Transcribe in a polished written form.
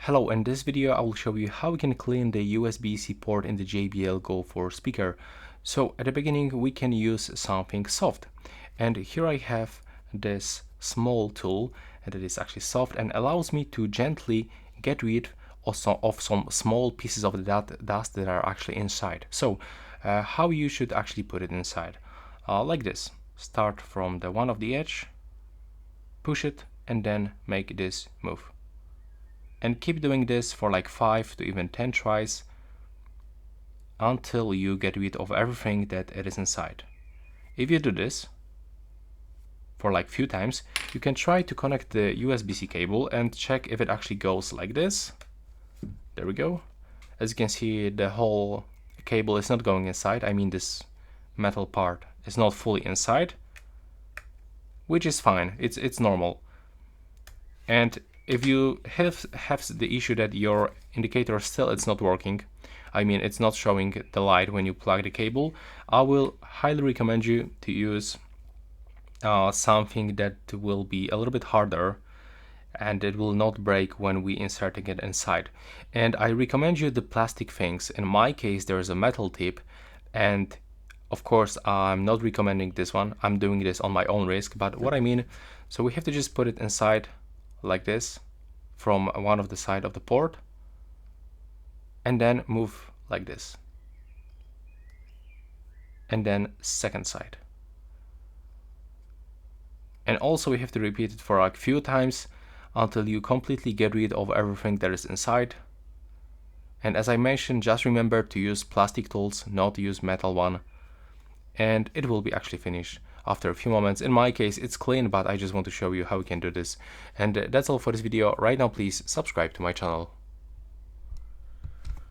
Hello, in this video I will show you how we can clean the USB-C port in the JBL Go 4 speaker. So at the beginning we can use something soft, and here I have this small tool and it is actually soft and allows me to gently get rid of some small pieces of the dust that are actually inside. So how you should actually put it inside, like this. Start from the one of the edge, push it, and then make this move. And keep doing this for like 5 to even 10 tries until you get rid of everything that it is inside. If you do this for like few times, you can try to connect the USB-C cable and check if it actually goes like this. There we go. As you can see, the whole cable is not going inside. I mean, this metal part is not fully inside, which is fine. It's normal. And if you have the issue that your indicator still it's not working, I mean it's not showing the light when you plug the cable, I will highly recommend you to use something that will be a little bit harder and it will not break when we inserting it inside. And I recommend you the plastic things. In my case there is a metal tip, and of course I'm not recommending this one. I'm doing this on my own risk, but what I mean, so we have to just put it inside like this from one of the side of the port and then move like this, and then second side, and also we have to repeat it for like few times until you completely get rid of everything that is inside. And as I mentioned, just remember to use plastic tools, not use metal one, and it will be actually finished after a few moments. In my case it's clean, but I just want to show you how we can do this. And that's all for this video. Right now please subscribe to my channel.